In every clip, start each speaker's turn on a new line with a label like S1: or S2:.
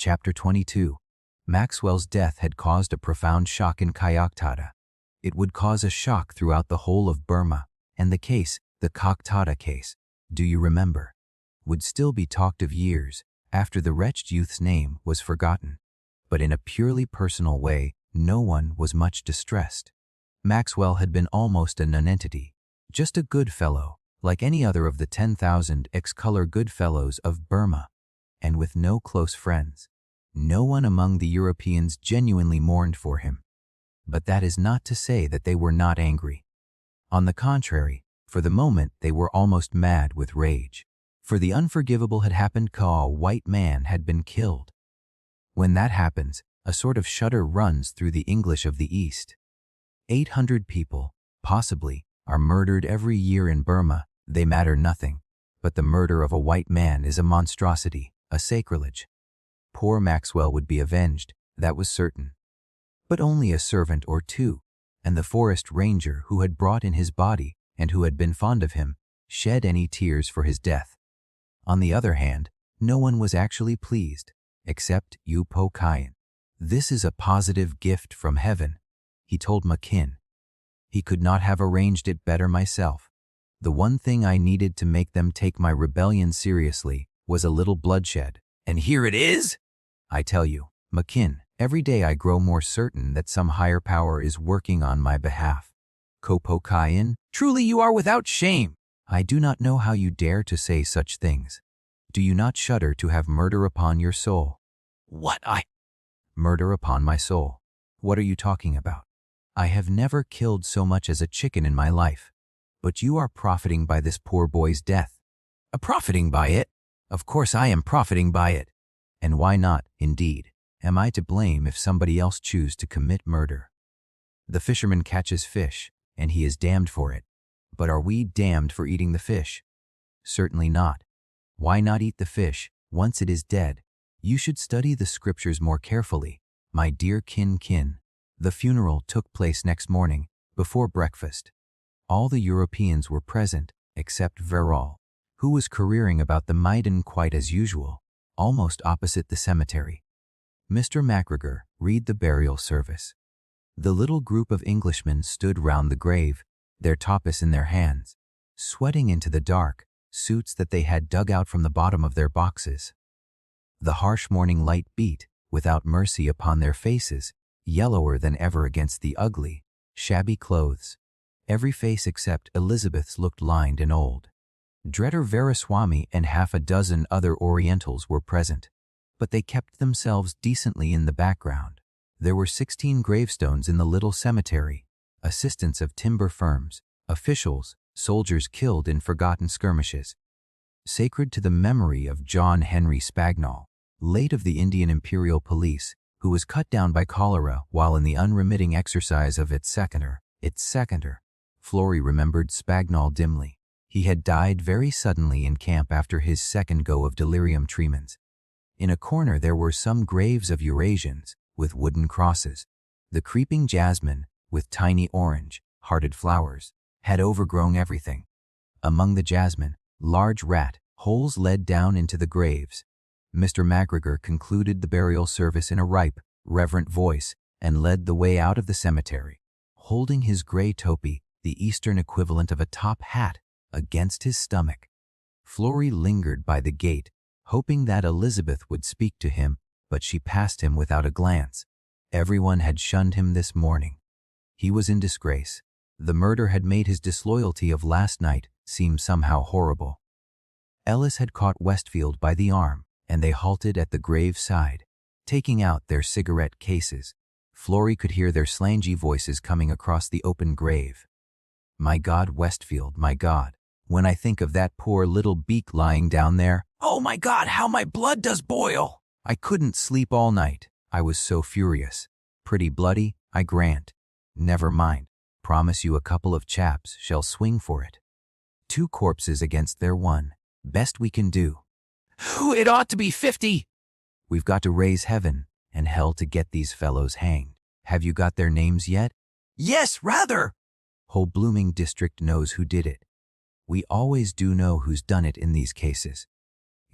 S1: Chapter 22. Maxwell's death had caused a profound shock in Calcutta. It would cause a shock throughout the whole of Burma, and the case, the Calcutta case, do you remember, would still be talked of years after the wretched youth's name was forgotten. But in a purely personal way, no one was much distressed. Maxwell had been almost a nonentity, just a good fellow, like any other of the 10,000 ex-color good fellows of Burma, and with no close friends. No one among the Europeans genuinely mourned for him. But that is not to say that they were not angry. On the contrary, for the moment they were almost mad with rage. For the unforgivable had happened. A white man had been killed. When that happens, a sort of shudder runs through the English of the East. 800 people, possibly, are murdered every year in Burma. They matter nothing. But the murder of a white man is a monstrosity, a sacrilege. Poor Maxwell would be avenged, that was certain. But only a servant or two, and the forest ranger who had brought in his body and who had been fond of him, shed any tears for his death. On the other hand, no one was actually pleased, except Yu Po Kyan. This is a positive gift from heaven, he told Makin. He could not have arranged it better myself. The one thing I needed to make them take my rebellion seriously was a little bloodshed. And here it is? I tell you, Makin, every day I grow more certain that some higher power is working on my behalf. Kopo Kyan, truly you are without shame. I do not know how you dare to say such things. Do you not shudder to have murder upon your soul? What Murder upon my soul. What are you talking about? I have never killed so much as a chicken in my life. But you are profiting by this poor boy's death. Profiting by it? Of course I am profiting by it. And why not, indeed? Am I to blame if somebody else choose to commit murder? The fisherman catches fish, and he is damned for it. But are we damned for eating the fish? Certainly not. Why not eat the fish, once it is dead? You should study the scriptures more carefully, my dear kin. The funeral took place next morning, before breakfast. All the Europeans were present, except Verrall, who was careering about the Maidan quite as usual, almost opposite the cemetery. Mr. MacGregor read the burial service. The little group of Englishmen stood round the grave, their topis in their hands, sweating into the dark, suits that they had dug out from the bottom of their boxes. The harsh morning light beat, without mercy upon their faces, yellower than ever against the ugly, shabby clothes. Every face except Elizabeth's looked lined and old. Dredder Veraswamy and half a dozen other Orientals were present, but they kept themselves decently in the background. There were 16 gravestones in the little cemetery, assistants of timber firms, officials, soldiers killed in forgotten skirmishes. Sacred to the memory of John Henry Spagnol, late of the Indian Imperial Police, who was cut down by cholera while in the unremitting exercise of its seconder. Florrie remembered Spagnol dimly. He had died very suddenly in camp after his second go of delirium tremens. In a corner there were some graves of Eurasians, with wooden crosses. The creeping jasmine, with tiny orange-hearted flowers, had overgrown everything. Among the jasmine, large rat holes led down into the graves. Mr. MacGregor concluded the burial service in a ripe, reverent voice and led the way out of the cemetery, holding his gray topi, the Eastern equivalent of a top hat, against his stomach. Florrie lingered by the gate, hoping that Elizabeth would speak to him, but she passed him without a glance. Everyone had shunned him this morning. He was in disgrace. The murder had made his disloyalty of last night seem somehow horrible. Ellis had caught Westfield by the arm, and they halted at the grave side, taking out their cigarette cases. Florrie could hear their slangy voices coming across the open grave. My God, Westfield, my God, when I think of that poor little beak lying down there, oh my God, how my blood does boil! I couldn't sleep all night. I was so furious. Pretty bloody, I grant. Never mind. Promise you a couple of chaps shall swing for it. 2 corpses against their 1. Best we can do. It ought to be 50. We've got to raise heaven and hell to get these fellows hanged. Have you got their names yet? Yes, rather. Whole blooming district knows who did it. We always do know who's done it in these cases.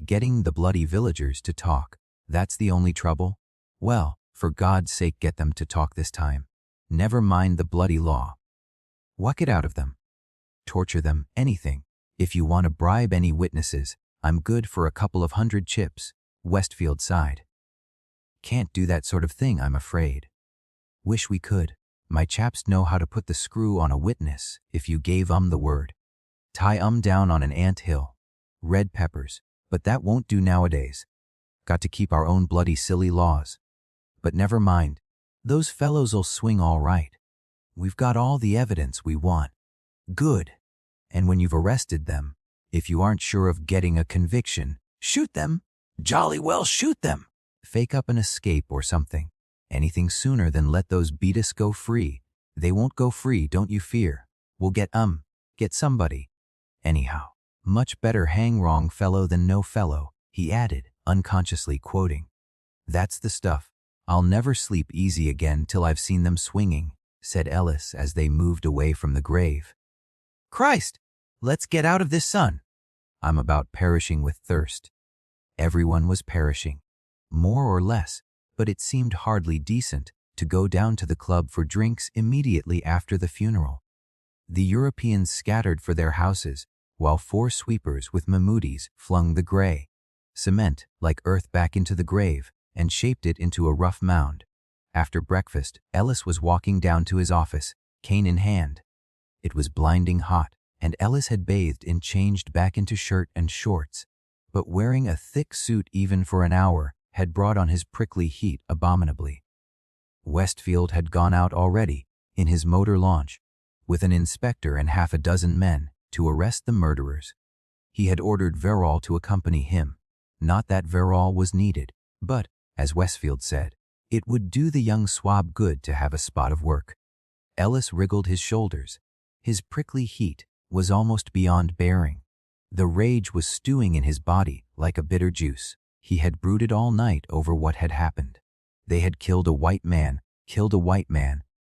S1: Getting the bloody villagers to talk, That's the only trouble? Well, for God's sake get them to talk this time. Never mind the bloody law. Whack it out of them. Torture them, anything. If you want to bribe any witnesses, I'm good for a couple of 100 chips. Westfield sighed. Can't do that sort of thing, I'm afraid. Wish we could. My chaps know how to put the screw on a witness if you gave the word. Tie down on an ant hill. Red peppers. But that won't do nowadays. Got to keep our own bloody silly laws. But never mind. Those fellows'll swing all right. We've got all the evidence we want. Good. And when you've arrested them, if you aren't sure of getting a conviction, shoot them. Jolly well shoot them. Fake up an escape or something. Anything sooner than let those beat-us go free. They won't go free, don't you fear. We'll get somebody. Anyhow, much better hang wrong fellow than no fellow, he added, unconsciously quoting. That's the stuff. I'll never sleep easy again till I've seen them swinging, said Ellis as they moved away from the grave. Christ, let's get out of this sun. I'm about perishing with thirst. Everyone was perishing, more or less, but it seemed hardly decent to go down to the club for drinks immediately after the funeral. The Europeans scattered for their houses, while 4 sweepers with Mahmoudis flung the gray cement like earth back into the grave and shaped it into a rough mound. After breakfast, Ellis was walking down to his office, cane in hand. It was blinding hot, and Ellis had bathed and changed back into shirt and shorts, but wearing a thick suit even for an hour had brought on his prickly heat abominably. Westfield had gone out already, in his motor launch, with an inspector and half a dozen men, to arrest the murderers. He had ordered Verrall to accompany him. Not that Verrall was needed, but, as Westfield said, it would do the young swab good to have a spot of work. Ellis wriggled his shoulders. His prickly heat was almost beyond bearing. The rage was stewing in his body like a bitter juice. He had brooded all night over what had happened. They had killed a white man,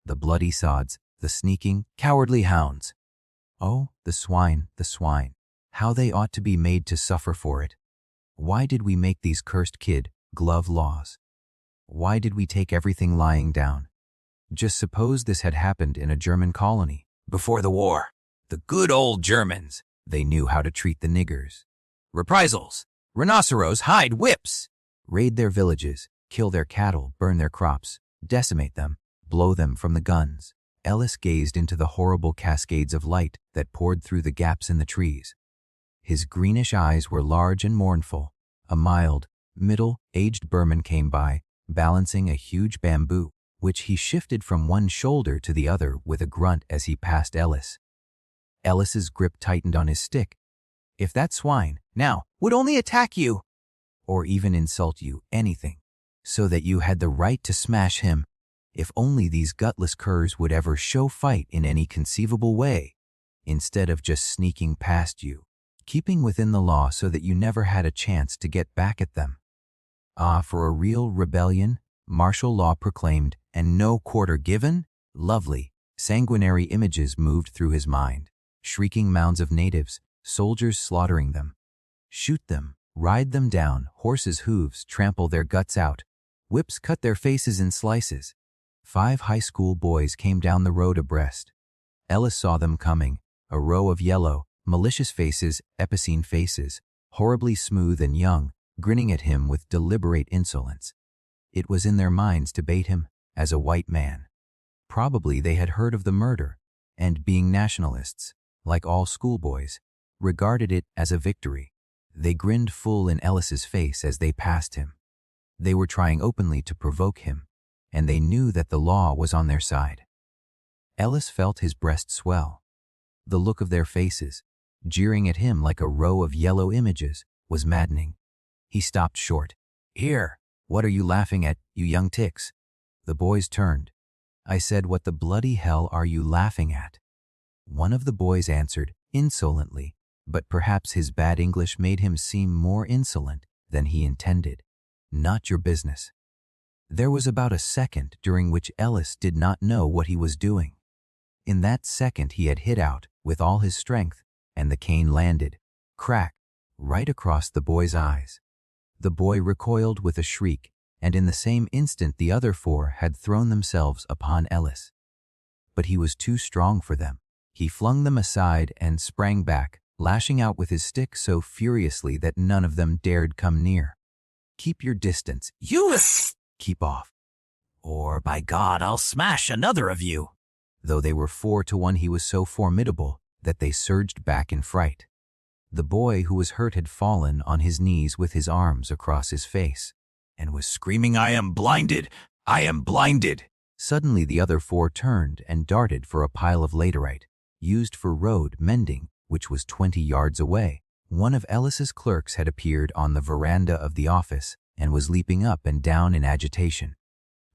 S1: the bloody sods, the sneaking, cowardly hounds. Oh, the swine, how they ought to be made to suffer for it. Why did we make these cursed kid glove laws? Why did we take everything lying down? Just suppose this had happened in a German colony. Before the war, the good old Germans, they knew how to treat the niggers. Reprisals, rhinoceros hide whips, raid their villages, kill their cattle, burn their crops, decimate them, blow them from the guns. Ellis gazed into the horrible cascades of light that poured through the gaps in the trees. His greenish eyes were large and mournful. A mild, middle-aged Burman came by, balancing a huge bamboo, which he shifted from one shoulder to the other with a grunt as he passed Ellis. Ellis's grip tightened on his stick. If that swine, now, would only attack you, or even insult you, anything, so that you had the right to smash him, if only these gutless curs would ever show fight in any conceivable way, instead of just sneaking past you, keeping within the law so that you never had a chance to get back at them. Ah, for a real rebellion, martial law proclaimed, and no quarter given? Lovely, sanguinary images moved through his mind. Shrieking mounds of natives, soldiers slaughtering them. Shoot them, ride them down, horses' hooves trample their guts out. Whips cut their faces in slices. 5 high school boys came down the road abreast. Ellis saw them coming, a row of yellow, malicious faces, epicene faces, horribly smooth and young, grinning at him with deliberate insolence. It was in their minds to bait him as a white man. Probably they had heard of the murder, and being nationalists, like all schoolboys, regarded it as a victory. They grinned full in Ellis's face as they passed him. They were trying openly to provoke him, and they knew that the law was on their side. Ellis felt his breast swell. The look of their faces, jeering at him like a row of yellow images, was maddening. He stopped short. Here, what are you laughing at, you young ticks? The boys turned. I said, what the bloody hell are you laughing at? One of the boys answered, insolently, but perhaps his bad English made him seem more insolent than he intended. Not your business. There was about a second during which Ellis did not know what he was doing. In that second he had hit out with all his strength, and the cane landed, crack, right across the boy's eyes. The boy recoiled with a shriek, and in the same instant the other four had thrown themselves upon Ellis. But he was too strong for them. He flung them aside and sprang back, lashing out with his stick so furiously that none of them dared come near. "Keep your distance. You keep off. Or, by God, I'll smash another of you." Though they were 4-1, he was so formidable that they surged back in fright. The boy who was hurt had fallen on his knees with his arms across his face, and was screaming, "I am blinded! I am blinded!" Suddenly the other four turned and darted for a pile of laterite, used for road mending, which was 20 yards away. One of Ellis's clerks had appeared on the veranda of the office and was leaping up and down in agitation.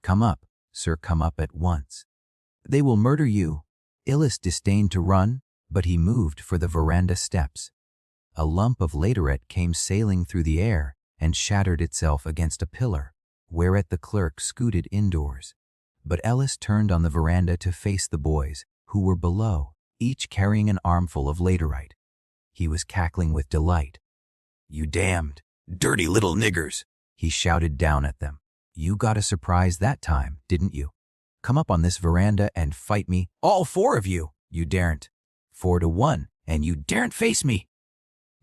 S1: "Come up, sir, come up at once. They will murder you." Ellis disdained to run, but he moved for the veranda steps. A lump of laterite came sailing through the air and shattered itself against a pillar, whereat the clerk scooted indoors. But Ellis turned on the veranda to face the boys, who were below, each carrying an armful of laterite. He was cackling with delight. "You damned, dirty little niggers," he shouted down at them. "You got a surprise that time, didn't you? Come up on this veranda and fight me, all 4 of you. You daren't. 4-1, and you daren't face me.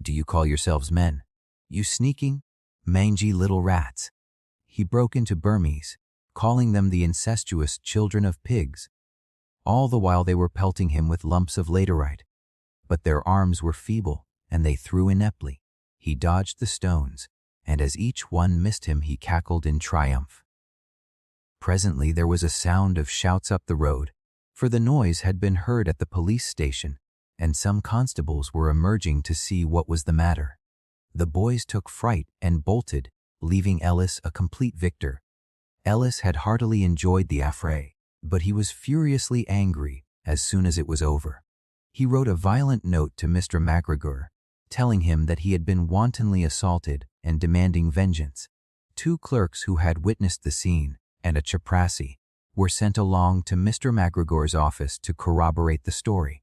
S1: Do you call yourselves men? You sneaking, mangy little rats." He broke into Burmese, calling them the incestuous children of pigs. All the while they were pelting him with lumps of laterite. But their arms were feeble, and they threw ineptly. He dodged the stones, and as each one missed him, he cackled in triumph. Presently there was a sound of shouts up the road, for the noise had been heard at the police station, and some constables were emerging to see what was the matter. The boys took fright and bolted, leaving Ellis a complete victor. Ellis had heartily enjoyed the affray, but he was furiously angry as soon as it was over. He wrote a violent note to Mr. MacGregor, telling him that he had been wantonly assaulted and demanding vengeance. 2 clerks who had witnessed the scene, and a chaprassi, were sent along to Mr. MacGregor's office to corroborate the story.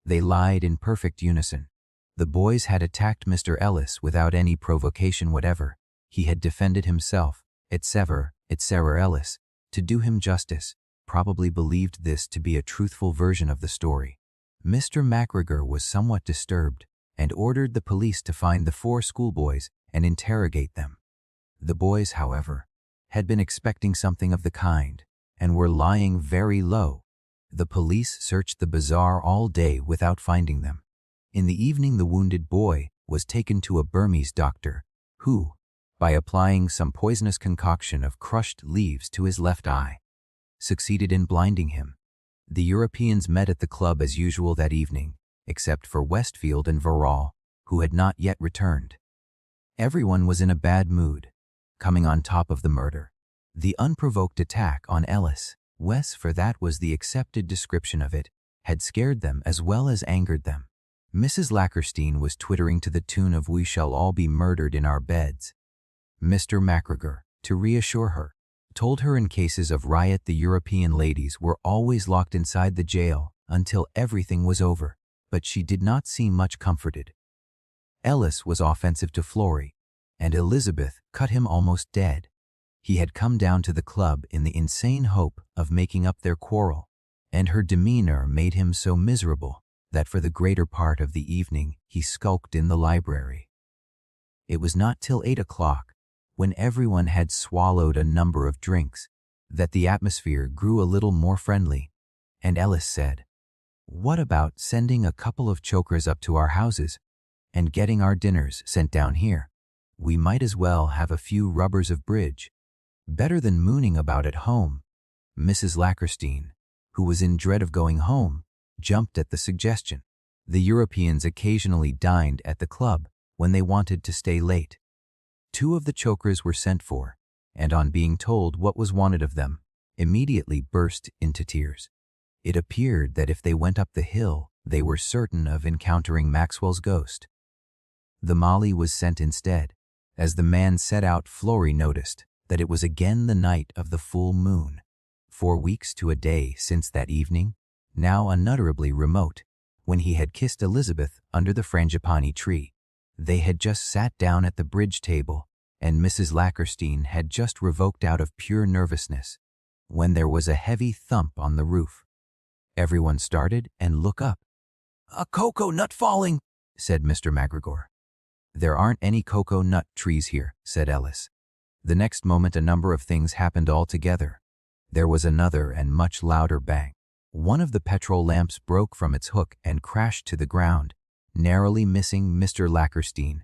S1: They lied in perfect unison. The boys had attacked Mr. Ellis without any provocation whatever. He had defended himself, etc. Ellis, to do him justice, probably believed this to be a truthful version of the story. Mr. MacGregor was somewhat disturbed and ordered the police to find the 4 schoolboys and interrogate them. The boys, however, had been expecting something of the kind and were lying very low. The police searched the bazaar all day without finding them. In the evening the wounded boy was taken to a Burmese doctor, who, by applying some poisonous concoction of crushed leaves to his left eye, succeeded in blinding him. The Europeans met at the club as usual that evening, except for Westfield and Verrall, who had not yet returned. Everyone was in a bad mood, coming on top of the murder. The unprovoked attack on Ellis, Wes, for that was the accepted description of it, had scared them as well as angered them. Mrs. Lackerstein was twittering to the tune of "We shall all be murdered in our beds." Mr. MacGregor, to reassure her, told her in cases of riot the European ladies were always locked inside the jail until everything was over, but she did not seem much comforted. Ellis was offensive to Florrie, and Elizabeth cut him almost dead. He had come down to the club in the insane hope of making up their quarrel, and her demeanor made him so miserable that for the greater part of the evening he skulked in the library. It was not till 8 o'clock, when everyone had swallowed a number of drinks, that the atmosphere grew a little more friendly, and Ellis said, "What about sending a couple of chokers up to our houses and getting our dinners sent down here? We might as well have a few rubbers of bridge. Better than mooning about at home." Mrs. Lackerstein, who was in dread of going home, jumped at the suggestion. The Europeans occasionally dined at the club when they wanted to stay late. 2 of the chokers were sent for, and on being told what was wanted of them, immediately burst into tears. It appeared that if they went up the hill, they were certain of encountering Maxwell's ghost. The Molly was sent instead. As the man set out, Florrie noticed that it was again the night of the full moon. 4 weeks to a day since that evening, now unutterably remote, when he had kissed Elizabeth under the frangipani tree. They had just sat down at the bridge table and Mrs. Lackerstein had just revoked out of pure nervousness, when there was a heavy thump on the roof. Everyone started and looked up. "A cocoa nut falling," said Mr. McGregor. "There aren't any cocoa nut trees here," said Ellis. The next moment a number of things happened all together. There was another and much louder bang. One of the petrol lamps broke from its hook and crashed to the ground, narrowly missing Mr. Lackerstein,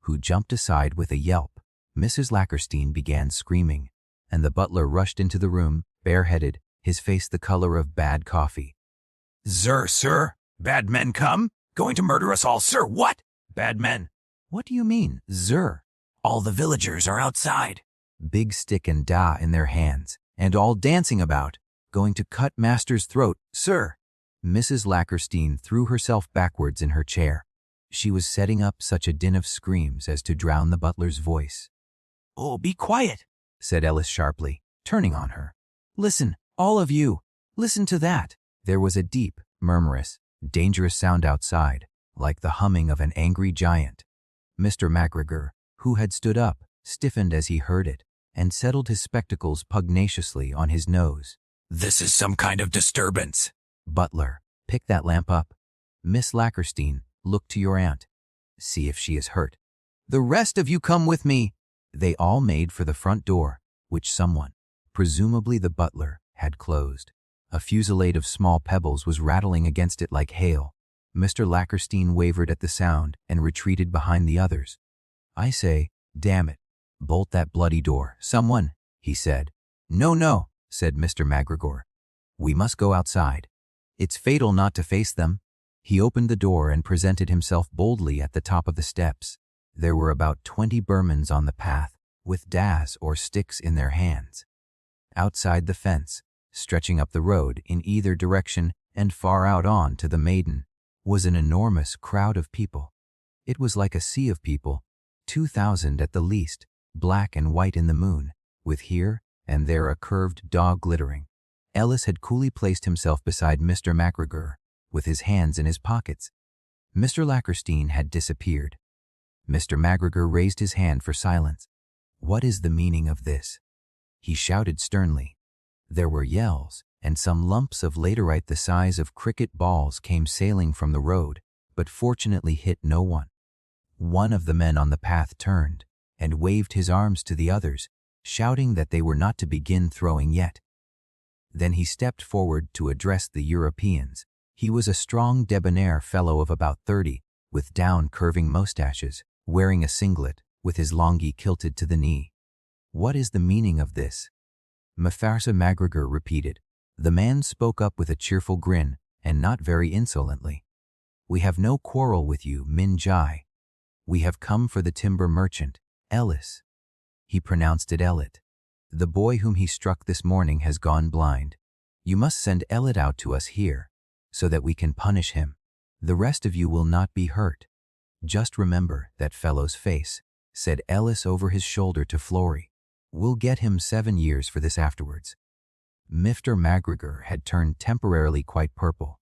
S1: who jumped aside with a yelp. Mrs. Lackerstein began screaming, and the butler rushed into the room, bareheaded, his face the color of bad coffee. Sir, bad men come? Going to murder us all, sir, what? Bad men. What do you mean, sir? All the villagers are outside. Big stick and da in their hands, and all dancing about, going to cut master's throat, sir. Mrs. Lackerstein threw herself backwards in her chair. She was setting up such a din of screams as to drown the butler's voice. "Oh, be quiet," said Ellis sharply, turning on her. "Listen, all of you, listen to that." There was a deep, murmurous, dangerous sound outside, like the humming of an angry giant. Mr. McGregor, who had stood up, stiffened as he heard it, and settled his spectacles pugnaciously on his nose. "This is some kind of disturbance." "Butler, pick that lamp up. Miss Lackerstein, look to your aunt. See if she is hurt. The rest of you come with me." They all made for the front door, which someone, presumably the butler, had closed. A fusillade of small pebbles was rattling against it like hail. Mr. Lackerstein wavered at the sound and retreated behind the others. "I say, damn it, bolt that bloody door, someone," he said. No, said Mr. McGregor. "We must go outside. It's fatal not to face them." He opened the door and presented himself boldly at the top of the steps. There were about 20 Burmans on the path, with das or sticks in their hands. Outside the fence, stretching up the road in either direction and far out on to the Maiden, was an enormous crowd of people. It was like a sea of people, 2,000 at the least, black and white in the moon, with here and there a curved dog glittering. Ellis had coolly placed himself beside Mr. McGregor, with his hands in his pockets. Mr. Lackerstein had disappeared. Mr. McGregor raised his hand for silence. "What is the meaning of this?" he shouted sternly. There were yells, and some lumps of laterite the size of cricket balls came sailing from the road, but fortunately hit no one. One of the men on the path turned and waved his arms to the others, shouting that they were not to begin throwing yet. Then he stepped forward to address the Europeans. He was a strong, debonair fellow of about 30, with down-curving mustaches, wearing a singlet, with his longi kilted to the knee. "What is the meaning of this?" Mufasa McGregor repeated. The man spoke up with a cheerful grin, and not very insolently. "We have no quarrel with you, Min Jai. We have come for the timber merchant, Ellis." He pronounced it Ellet. "The boy whom he struck this morning has gone blind. You must send Ellet out to us here, so that we can punish him. The rest of you will not be hurt. Just remember that fellow's face," said Ellis over his shoulder to Flory. "We'll get him 7 years for this afterwards." Mr. McGregor had turned temporarily quite purple.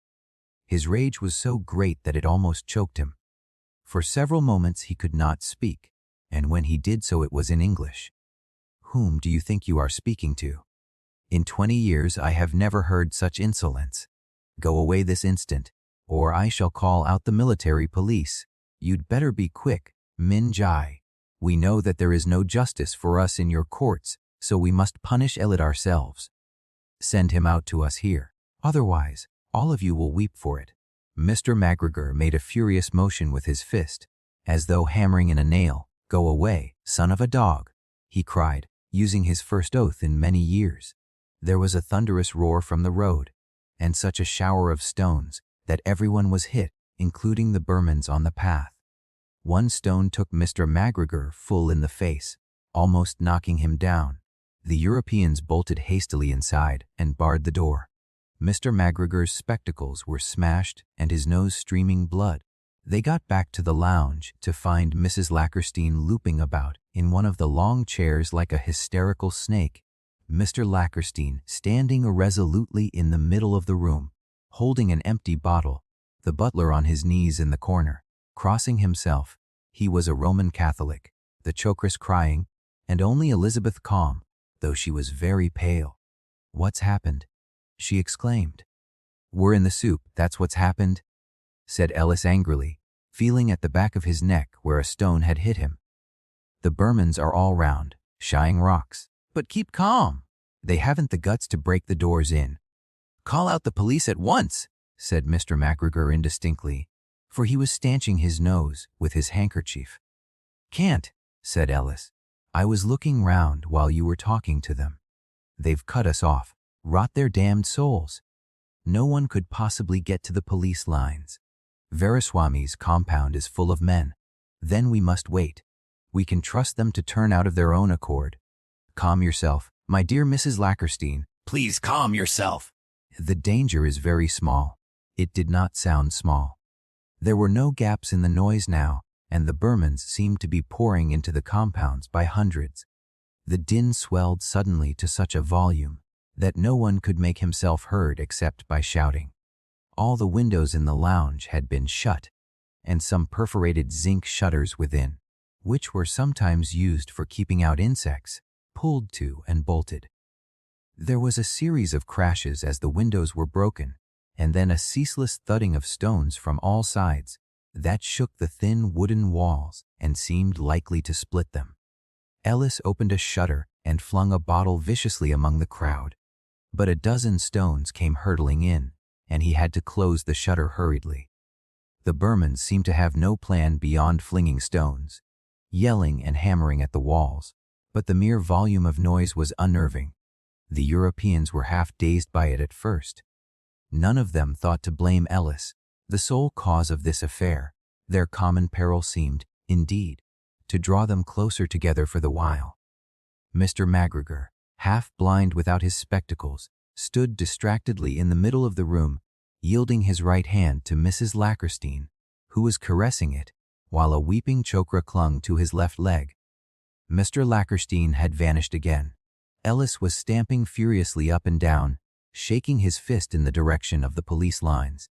S1: His rage was so great that it almost choked him. For several moments he could not speak, and when he did so it was in English. "Whom do you think you are speaking to? In 20 years I have never heard such insolence. Go away this instant, or I shall call out the military police. You'd better be quick, Min Jai. We know that there is no justice for us in your courts, so we must punish Ellet ourselves. Send him out to us here. Otherwise, all of you will weep for it." Mr. McGregor made a furious motion with his fist, as though hammering in a nail. "Go away, son of a dog," he cried, using his first oath in many years. There was a thunderous roar from the road, and such a shower of stones that everyone was hit, including the Burmans on the path. One stone took Mr. McGregor full in the face, almost knocking him down. The Europeans bolted hastily inside and barred the door. Mr. McGregor's spectacles were smashed and his nose streaming blood. They got back to the lounge to find Mrs. Lackerstein looping about in one of the long chairs like a hysterical snake. Mr. Lackerstein standing irresolutely in the middle of the room, holding an empty bottle, the butler on his knees in the corner, crossing himself. He was a Roman Catholic, the chokras crying, and only Elizabeth calm, though she was very pale. "What's happened?" she exclaimed. "We're in the soup, that's what's happened," said Ellis angrily, feeling at the back of his neck where a stone had hit him. "The Burmans are all round, shying rocks. But keep calm. They haven't the guts to break the doors in." "Call out the police at once," said Mr. McGregor indistinctly, for he was stanching his nose with his handkerchief. "Can't," said Ellis. "I was looking round while you were talking to them. They've cut us off. Rot their damned souls. No one could possibly get to the police lines. Veeraswamy's compound is full of men. Then we must wait. We can trust them to turn out of their own accord. Calm yourself, my dear Mrs. Lackerstein. Please calm yourself. The danger is very small." It did not sound small. There were no gaps in the noise now, and the Burmans seemed to be pouring into the compounds by hundreds. The din swelled suddenly to such a volume that no one could make himself heard except by shouting. All the windows in the lounge had been shut, and some perforated zinc shutters within, which were sometimes used for keeping out insects, pulled to and bolted. There was a series of crashes as the windows were broken, and then a ceaseless thudding of stones from all sides that shook the thin wooden walls and seemed likely to split them. Ellis opened a shutter and flung a bottle viciously among the crowd, but a dozen stones came hurtling in, and he had to close the shutter hurriedly. The Burmans seemed to have no plan beyond flinging stones, yelling and hammering at the walls, but the mere volume of noise was unnerving. The Europeans were half dazed by it at first. None of them thought to blame Ellis, the sole cause of this affair. Their common peril seemed, indeed, to draw them closer together for the while. Mr. McGregor, half blind without his spectacles, stood distractedly in the middle of the room, yielding his right hand to Mrs. Lackerstein, who was caressing it, while a weeping chokra clung to his left leg. Mr. Lackerstein had vanished again. Ellis was stamping furiously up and down, shaking his fist in the direction of the police lines.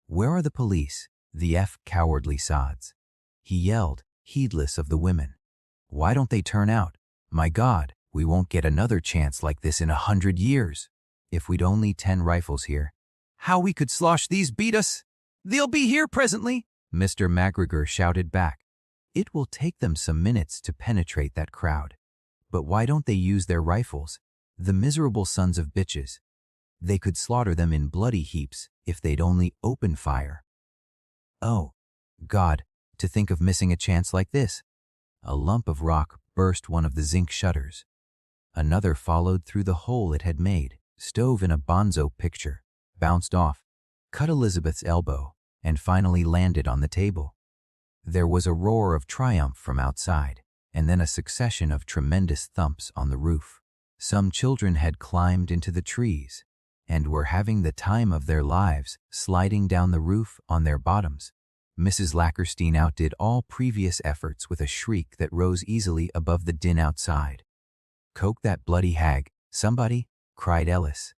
S1: "Where are the police, the cowardly sods?" he yelled, heedless of the women. "Why don't they turn out? My God, we won't get another chance like this in 100 years. If we'd only 10 rifles here. How we could slosh these beat us! They'll be here presently," Mr. McGregor shouted back. "It will take them some minutes to penetrate that crowd. But why don't they use their rifles? The miserable sons of bitches. They could slaughter them in bloody heaps if they'd only open fire. Oh, God, to think of missing a chance like this." A lump of rock burst one of the zinc shutters. Another followed through the hole it had made, stove in a bonzo picture, bounced off, cut Elizabeth's elbow, and finally landed on the table. There was a roar of triumph from outside, and then a succession of tremendous thumps on the roof. Some children had climbed into the trees and were having the time of their lives sliding down the roof on their bottoms. Mrs. Lackerstein outdid all previous efforts with a shriek that rose easily above the din outside. "Coke that bloody hag, somebody," cried Ellis.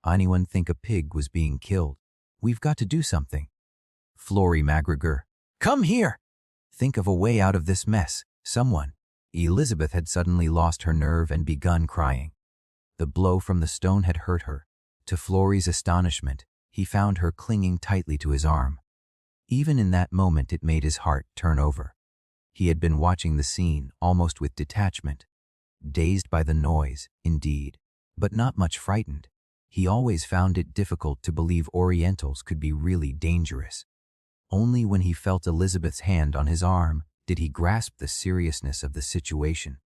S1: "Anyone think a pig was being killed? We've got to do something. Florrie McGregor, come here! Think of a way out of this mess, someone." Elizabeth had suddenly lost her nerve and begun crying. The blow from the stone had hurt her. To Florrie's astonishment, he found her clinging tightly to his arm. Even in that moment it made his heart turn over. He had been watching the scene almost with detachment. Dazed by the noise, indeed, but not much frightened. He always found it difficult to believe Orientals could be really dangerous. Only when he felt Elizabeth's hand on his arm did he grasp the seriousness of the situation.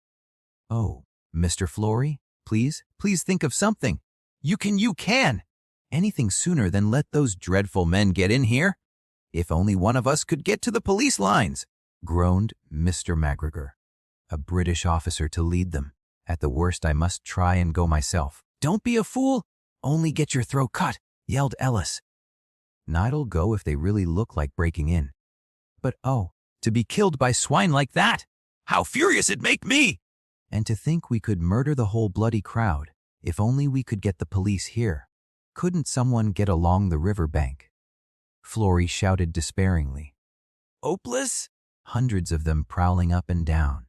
S1: "Oh, Mr. Florrie, please think of something. You can! Anything sooner than let those dreadful men get in here. If only one of us could get to the police lines," groaned Mr. McGregor. "A British officer to lead them. At the worst I must try and go myself." "Don't be a fool. Only get your throat cut," yelled Ellis. "Night'll go if they really look like breaking in. But oh, to be killed by swine like that! How furious it'd make me! And to think we could murder the whole bloody crowd. If only we could get the police here. Couldn't someone get along the river bank?" Florrie shouted despairingly. "Hopeless?" Hundreds of them prowling up and down.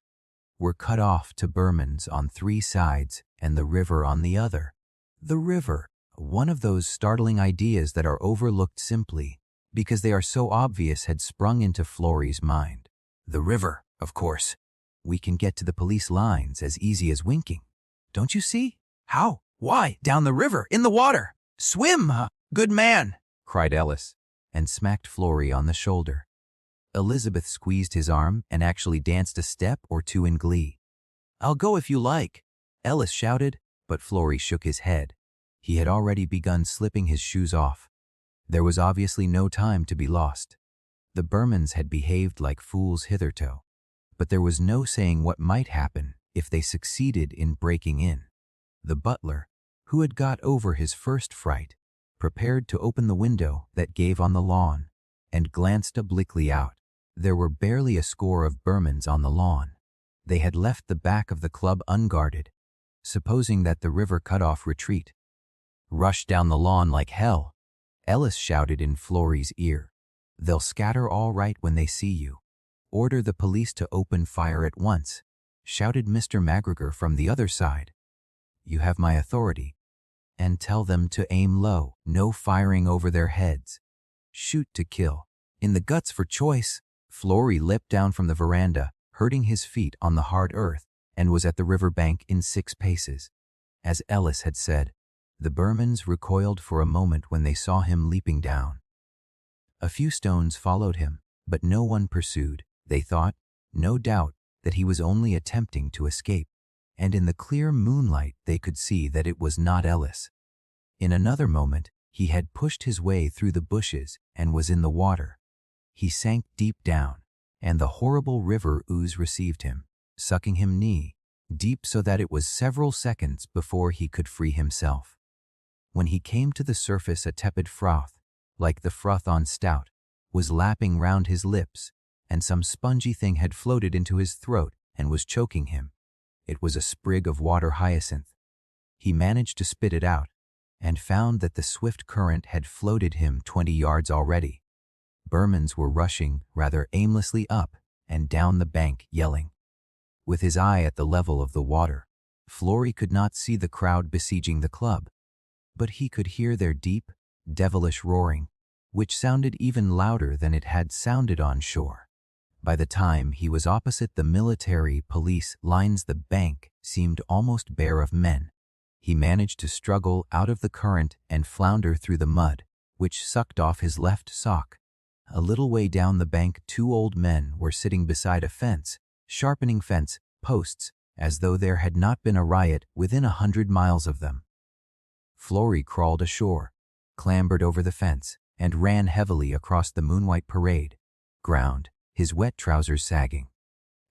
S1: were cut off to Burmans on 3 sides and the river on the other. The river, one of those startling ideas that are overlooked simply because they are so obvious, had sprung into Florey's mind. The river, of course. We can get to the police lines as easy as winking. Don't you see? How? Why? Down the river, in the water. Swim, good man, cried Ellis, and smacked Florey on the shoulder. Elizabeth squeezed his arm and actually danced a step or two in glee. I'll go if you like, Ellis shouted, but Florey shook his head. He had already begun slipping his shoes off. There was obviously no time to be lost. The Burmans had behaved like fools hitherto, but there was no saying what might happen if they succeeded in breaking in. The butler, who had got over his first fright, prepared to open the window that gave on the lawn, and glanced obliquely out. There were barely a score of Burmans on the lawn. They had left the back of the club unguarded, supposing that the river cut off retreat. Rush down the lawn like hell, Ellis shouted in Florey's ear. They'll scatter all right when they see you. Order the police to open fire at once, shouted Mr. McGregor from the other side. You have my authority. And tell them to aim low, no firing over their heads. Shoot to kill. In the guts for choice. Florey leapt down from the veranda, hurting his feet on the hard earth, and was at the river bank in 6 paces. As Ellis had said, the Burmans recoiled for a moment when they saw him leaping down. A few stones followed him, but no one pursued. They thought, no doubt, that he was only attempting to escape, and in the clear moonlight they could see that it was not Ellis. In another moment, he had pushed his way through the bushes and was in the water. He sank deep down, and the horrible river ooze received him, sucking him knee deep so that it was several seconds before he could free himself. When he came to the surface, a tepid froth, like the froth on stout, was lapping round his lips, and some spongy thing had floated into his throat and was choking him. It was a sprig of water hyacinth. He managed to spit it out, and found that the swift current had floated him 20 yards already. Burmans were rushing rather aimlessly up and down the bank, yelling. With his eye at the level of the water, Florey could not see the crowd besieging the club, but he could hear their deep, devilish roaring, which sounded even louder than it had sounded on shore. By the time he was opposite the military police lines, the bank seemed almost bare of men. He managed to struggle out of the current and flounder through the mud, which sucked off his left sock. A little way down the bank, 2 old men were sitting beside a fence, sharpening fence posts, as though there had not been a riot within 100 miles of them. Florey crawled ashore, clambered over the fence, and ran heavily across the moonwhite parade ground, his wet trousers sagging.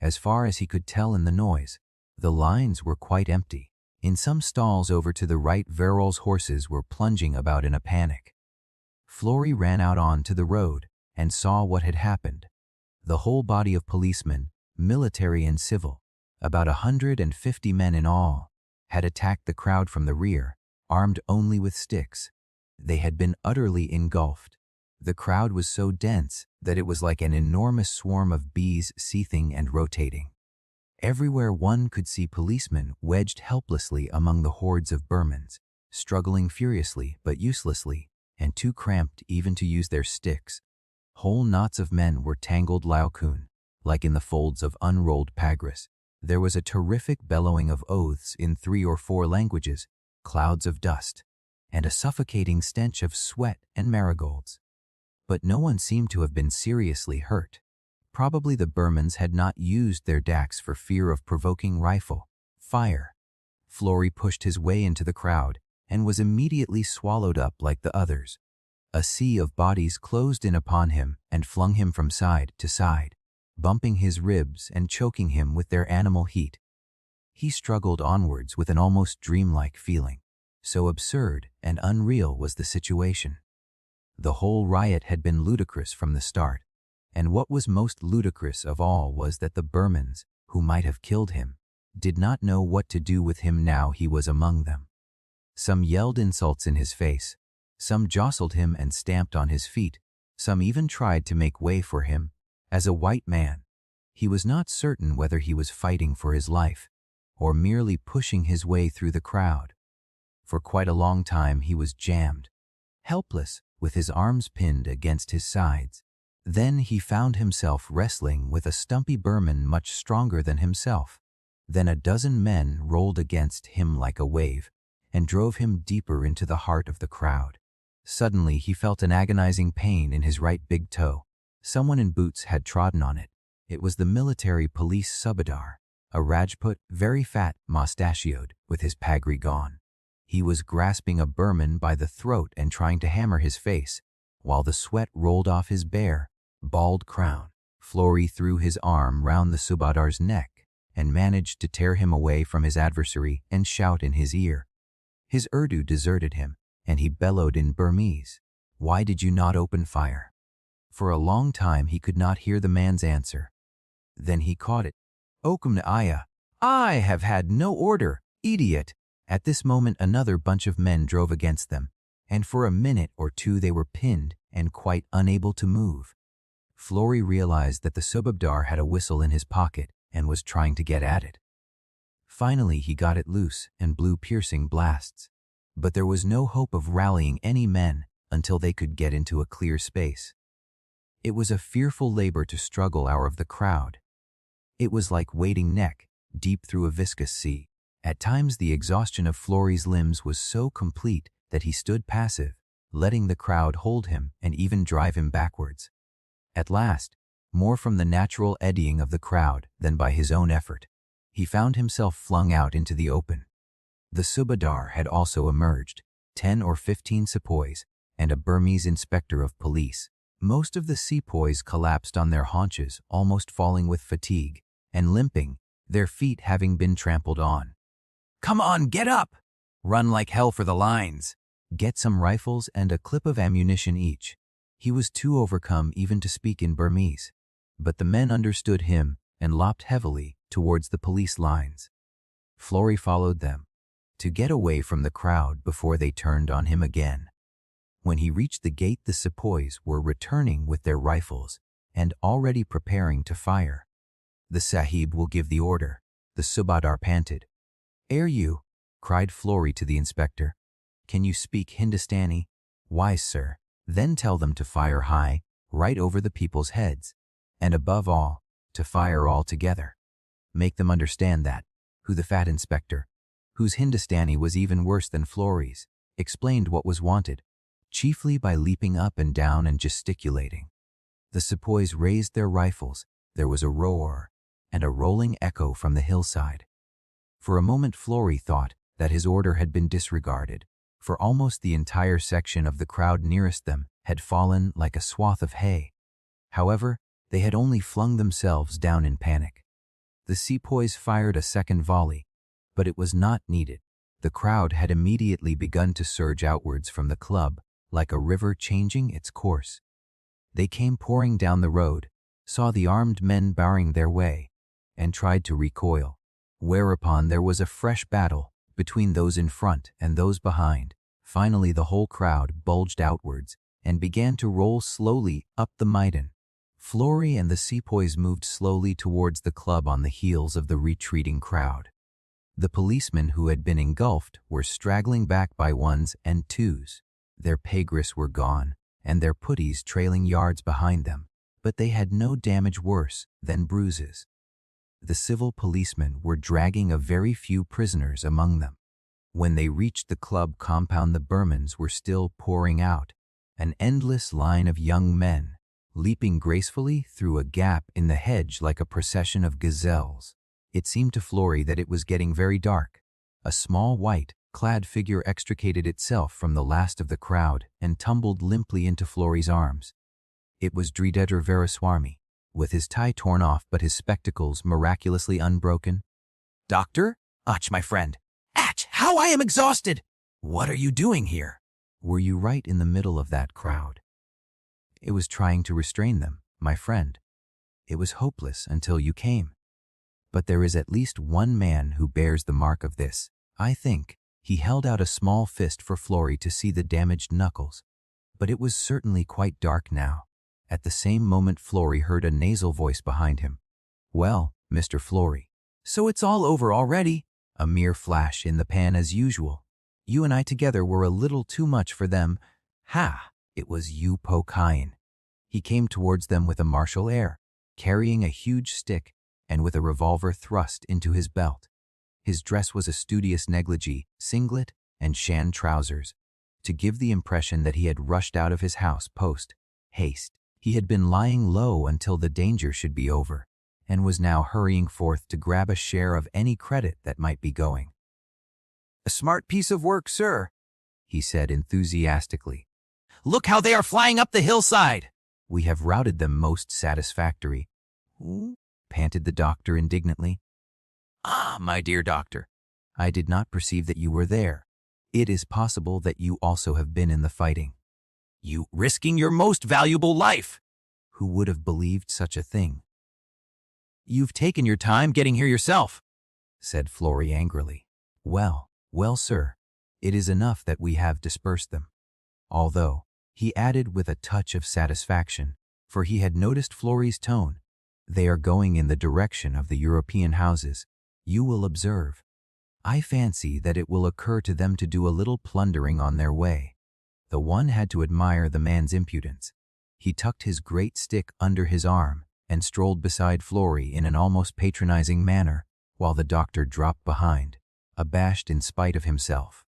S1: As far as he could tell in the noise, the lines were quite empty. In some stalls over to the right, Verrill's horses were plunging about in a panic. Florey ran out onto the road and saw what had happened. The whole body of policemen, military and civil, about 150 men in all, had attacked the crowd from the rear, armed only with sticks. They had been utterly engulfed. The crowd was so dense that it was like an enormous swarm of bees seething and rotating. Everywhere one could see policemen wedged helplessly among the hordes of Burmans, struggling furiously but uselessly, and too cramped even to use their sticks. Whole knots of men were tangled laocoon, like in the folds of unrolled pagras. There was a terrific bellowing of oaths in 3 or 4 languages, clouds of dust, and a suffocating stench of sweat and marigolds. But no one seemed to have been seriously hurt. Probably the Burmans had not used their daks for fear of provoking rifle fire. Florey pushed his way into the crowd and was immediately swallowed up like the others. A sea of bodies closed in upon him and flung him from side to side, bumping his ribs and choking him with their animal heat. He struggled onwards with an almost dreamlike feeling. So absurd and unreal was the situation. The whole riot had been ludicrous from the start, and what was most ludicrous of all was that the Burmans, who might have killed him, did not know what to do with him now he was among them. Some yelled insults in his face, some jostled him and stamped on his feet, some even tried to make way for him as a white man. He was not certain whether he was fighting for his life or merely pushing his way through the crowd. For quite a long time he was jammed, helpless, with his arms pinned against his sides. Then he found himself wrestling with a stumpy Burman much stronger than himself. Then a dozen men rolled against him like a wave and drove him deeper into the heart of the crowd. Suddenly he felt an agonizing pain in his right big toe. Someone in boots had trodden on it. It was the military police subadar, a Rajput, very fat, mustachioed, with his pagri gone. He was grasping a Burman by the throat and trying to hammer his face, while the sweat rolled off his bare, bald crown. Florey threw his arm round the subadar's neck and managed to tear him away from his adversary and shout in his ear. His Urdu deserted him, and he bellowed in Burmese, "Why did you not open fire?" For a long time he could not hear the man's answer. Then he caught it. "Okum aya, I have had no order, idiot." At this moment another bunch of men drove against them, and for a minute or two they were pinned and quite unable to move. Florey realized that the subadar had a whistle in his pocket and was trying to get at it. Finally he got it loose and blew piercing blasts. But there was no hope of rallying any men until they could get into a clear space. It was a fearful labor to struggle out of the crowd. It was like wading neck deep through a viscous sea. At times the exhaustion of Florey's limbs was so complete that he stood passive, letting the crowd hold him and even drive him backwards. At last, more from the natural eddying of the crowd than by his own effort, he found himself flung out into the open. The subadar had also emerged, 10 or 15 sepoys, and a Burmese inspector of police. Most of the sepoys collapsed on their haunches, almost falling with fatigue, and limping, their feet having been trampled on. "Come on, get up! Run like hell for the lines! Get some rifles and a clip of ammunition each." He was too overcome even to speak in Burmese, but the men understood him and lopped heavily towards the police lines. Florey followed them, to get away from the crowd before they turned on him again. When he reached the gate, the sepoys were returning with their rifles and already preparing to fire. "The sahib will give the order," the subadar panted. "Ere you," cried Florey to the inspector. "Can you speak Hindustani?" "Why, sir." "Then tell them to fire high, right over the people's heads, and above all, to fire all together. Make them understand that." Who the fat inspector, whose Hindustani was even worse than Florey's, explained what was wanted, chiefly by leaping up and down and gesticulating. The sepoys raised their rifles. There was a roar and a rolling echo from the hillside. For a moment Florey thought that his order had been disregarded, for almost the entire section of the crowd nearest them had fallen like a swath of hay. However, they had only flung themselves down in panic. The sepoys fired a second volley, but it was not needed. The crowd had immediately begun to surge outwards from the club, like a river changing its course. They came pouring down the road, saw the armed men barring their way, and tried to recoil. Whereupon there was a fresh battle between those in front and those behind. Finally the whole crowd bulged outwards and began to roll slowly up the Maidan. Florey and the sepoys moved slowly towards the club on the heels of the retreating crowd. The policemen who had been engulfed were straggling back by ones and twos. Their pagris were gone, and their puttees trailing yards behind them, but they had no damage worse than bruises. The civil policemen were dragging a very few prisoners among them. When they reached the club compound, the Burmans were still pouring out, an endless line of young men, leaping gracefully through a gap in the hedge like a procession of gazelles. It seemed to Florey that it was getting very dark. A small white-clad figure extricated itself from the last of the crowd and tumbled limply into Florey's arms. It was Sridhar Veeraswamy, with his tie torn off but his spectacles miraculously unbroken. "Doctor? Ach, my friend. Ach, how I am exhausted! What are you doing here?" "Were you right in the middle of that crowd?" "It was trying to restrain them, my friend. It was hopeless until you came. But there is at least one man who bears the mark of this, I think." He held out a small fist for Florey to see the damaged knuckles, but it was certainly quite dark now. At the same moment Florey heard a nasal voice behind him. Well, Mr. Flory, so it's all over already? A mere flash in the pan as usual. You and I together were a little too much for them. Ha! It was you, Pokain. He came towards them with a martial air, carrying a huge stick and with a revolver thrust into his belt. His dress was a studious negligee, singlet, and shan trousers, to give the impression that he had rushed out of his house post-haste. He had been lying low until the danger should be over, and was now hurrying forth to grab a share of any credit that might be going. "A smart piece of work, sir," he said enthusiastically. "Look how they are flying up the hillside! We have routed them most satisfactory." "Ooh," panted the doctor indignantly. "Ah, my dear doctor, I did not perceive that you were there. It is possible that you also have been in the fighting." "You risking your most valuable life!" "Who would have believed such a thing?" "You've taken your time getting here yourself," said Flory angrily. Well, sir, it is enough that we have dispersed them. Although, he added with a touch of satisfaction, for he had noticed Flory's tone, they are going in the direction of the European houses. You will observe. I fancy that it will occur to them to do a little plundering on their way. The one had to admire the man's impudence. He tucked his great stick under his arm and strolled beside Flory in an almost patronizing manner, while the doctor dropped behind, abashed in spite of himself.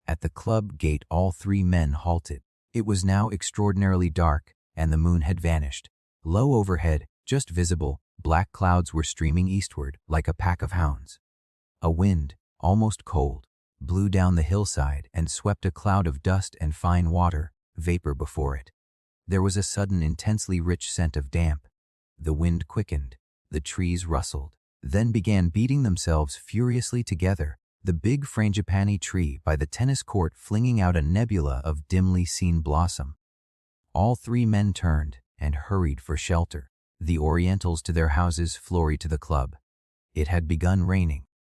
S1: At the club gate all three men halted. It was now extraordinarily dark, and the moon had vanished. Low overhead, just visible, black clouds were streaming eastward like a pack of hounds. A wind, almost cold, blew down the hillside and swept a cloud of dust and fine water, vapor before it. There was a sudden intensely rich scent of damp. The wind quickened, the trees rustled, then began beating themselves furiously together, the big frangipani tree by the tennis court flinging out a nebula of dimly seen blossom. All three men turned and hurried for shelter, the Orientals to their houses, Flory to the club. It had begun raining.